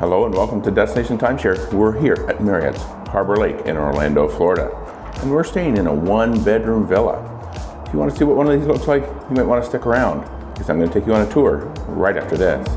Hello and welcome to Destination Timeshare. We're here at Marriott's Harbor Lake in Orlando, Florida. And we're staying in a one-bedroom villa. If you want to see what one of these looks like, you might want to stick around because I'm going to take you on a tour right after this.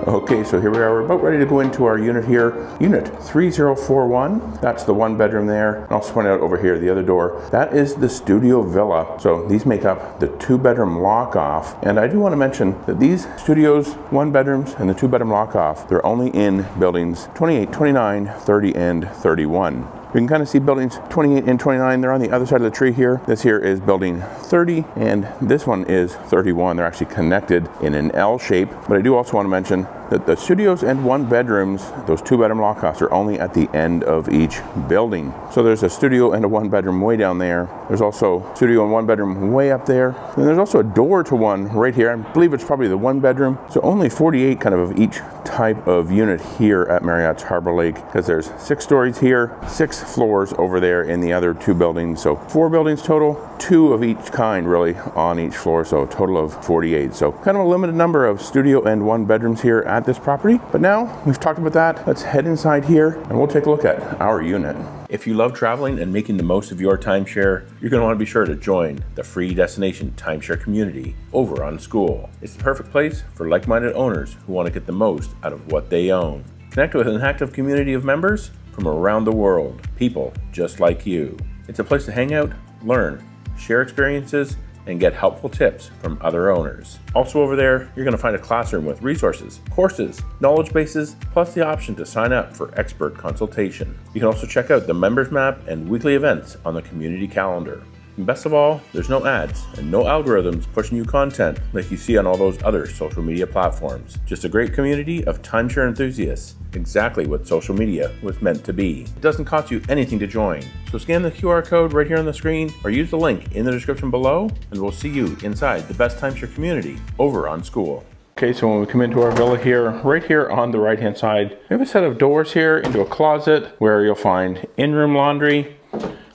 Okay, so here we are. We're about ready to go into our unit here. Unit 3041. That's the one bedroom there. And I'll just point out over here, the other door. That is the studio villa. So these make up the 2-bedroom lock-off. And I do want to mention that these studios, 1 bedrooms and the 2-bedroom lock-off, they're only in buildings 28, 29, 30, and 31. You can kind of see buildings 28 and 29. They're on the other side of the tree here. This here is building 30, and this one is 31. They're actually connected in an L shape. But I do also want to mention that the studios and 1 bedrooms, those 2-bedroom lock-offs, are only at the end of each building. So there's a studio and a 1 bedroom way down there. There's also studio and 1 bedroom way up there. And there's also a door to one right here. I believe it's probably the 1 bedroom. So only 48 kind of each type of unit here at Marriott's Harbor Lake, because there's 6 stories here, 6 floors over there in the other 2 buildings. So 4 buildings total, 2 of each kind really on each floor. So a total of 48. So kind of a limited number of studio and 1 bedrooms here at this property. But now we've talked about that, let's head inside here and we'll take a look at our unit. If you love traveling and making the most of your timeshare, you're going to want to be sure to join the free destination timeshare community over on SKOOL. It's the perfect place for like-minded owners who want to get the most out of what they own. Connect with an active community of members from around the world, people just like you. It's a place to hang out, learn, share experiences, and get helpful tips from other owners. Also over there, you're going to find a classroom with resources, courses, knowledge bases, plus the option to sign up for expert consultation. You can also check out the members map and weekly events on the community calendar. And best of all, there's no ads and no algorithms pushing you content like you see on all those other social media platforms. Just a great community of timeshare enthusiasts, exactly what social media was meant to be. It doesn't cost you anything to join, so scan the QR code right here on the screen or use the link in the description below, and we'll see you inside the best timeshare community over on SKOOL. Okay, so when we come into our villa here, right here on the right hand side, we have a set of doors here into a closet where you'll find in-room laundry.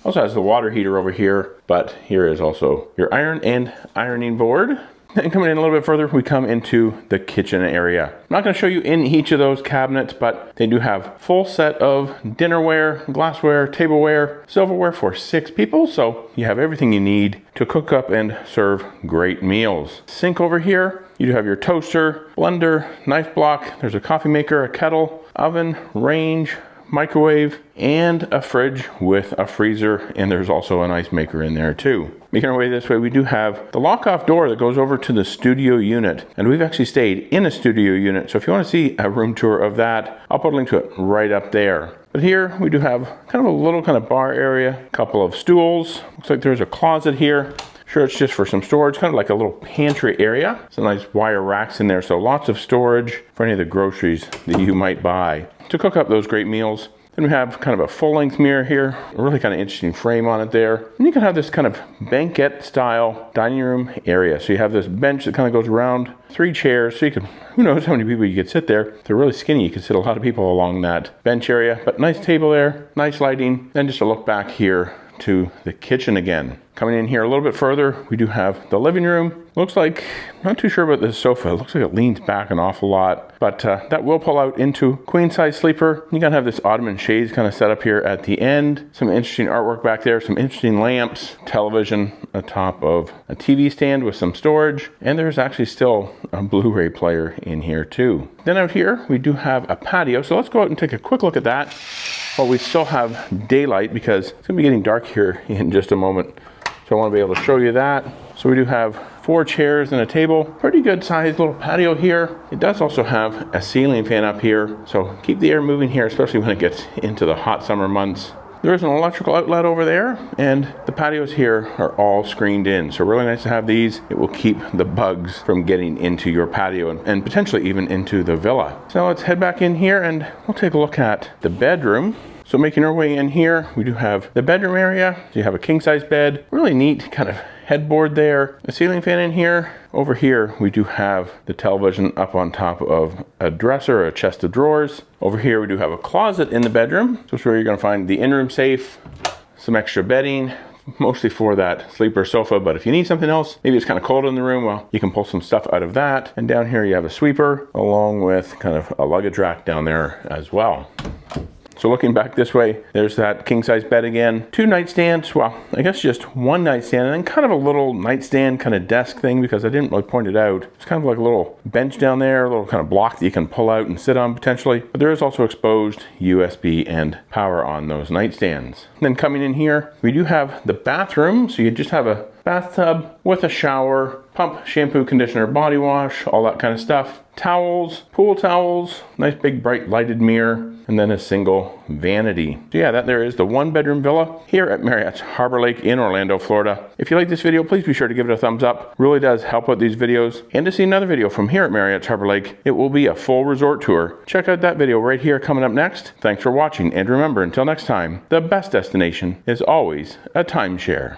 Also has the water heater over here, but here is also your iron and ironing board. And coming in a little bit further, we come into the kitchen area. I'm not going to show you in each of those cabinets, but they do have full set of dinnerware, glassware, tableware, silverware for 6 people. So you have everything you need to cook up and serve great meals. Sink over here. You do have your toaster, blender, knife block. There's a coffee maker, a kettle, oven, range, microwave, and a fridge with a freezer, and there's also an ice maker in there too. Making our way this way, we do have the lock-off door that goes over to the studio unit, and we've actually stayed in a studio unit, so if you want to see a room tour of that, I'll put a link to it right up there. But here we do have kind of a little kind of bar area, a couple of stools, looks like there's a closet here. Sure, it's just for some storage, kind of like a little pantry area. Some nice wire racks in there, so lots of storage for any of the groceries that you might buy to cook up those great meals. Then we have kind of a full-length mirror here, a really kind of interesting frame on it there. And you can have this kind of banquette style dining room area. So you have this bench that kind of goes around, 3 chairs, so you can, who knows how many people you could sit there. If they're really skinny, you could sit a lot of people along that bench area. But nice table there, nice lighting. Then just a look back here to the kitchen again. Coming in here a little bit further, we do have the living room. Looks like, not too sure about this sofa. It looks like it leans back an awful lot, but that will pull out into queen size sleeper. You gotta have this ottoman shades kind of set up here at the end. Some interesting artwork back there, some interesting lamps, television atop of a TV stand with some storage, and there's actually still a Blu-ray player in here too. Then out here, we do have a patio. So let's go out and take a quick look at that while we still have daylight, because it's gonna be getting dark here in just a moment. So I want to be able to show you that. So we do have 4 chairs and a table. Pretty good sized little patio here. It does also have a ceiling fan up here. So keep the air moving here, especially when it gets into the hot summer months. There is an electrical outlet over there, and the patios here are all screened in. So really nice to have these. It will keep the bugs from getting into your patio and potentially even into the villa. So let's head back in here and we'll take a look at the bedroom. So making our way in here, we do have the bedroom area. So you have a king size bed, really neat kind of headboard there, a ceiling fan in here. Over here, we do have the television up on top of a dresser or a chest of drawers. Over here, we do have a closet in the bedroom. So it's where you're gonna find the in-room safe, some extra bedding, mostly for that sleeper sofa, but if you need something else, maybe it's kind of cold in the room, well, you can pull some stuff out of that. And down here you have a sweeper along with kind of a luggage rack down there as well. So looking back this way, there's that king size bed again. 2 nightstands, well, I guess just 1 nightstand, and then kind of a little nightstand kind of desk thing, because I didn't really point it out. It's kind of like a little bench down there, a little kind of block that you can pull out and sit on potentially. But there is also exposed USB and power on those nightstands. And then coming in here, we do have the bathroom. So you just have a bathtub with a shower, pump, shampoo, conditioner, body wash, all that kind of stuff. Towels, pool towels, nice big bright lighted mirror, and then a single vanity. So yeah, that there is the 1-bedroom villa here at Marriott's Harbor Lake in Orlando, Florida. If you like this video, please be sure to give it a thumbs up. Really does help out these videos. And to see another video from here at Marriott's Harbor Lake, it will be a full resort tour. Check out that video right here coming up next. Thanks for watching, and remember, until next time, the best destination is always a timeshare.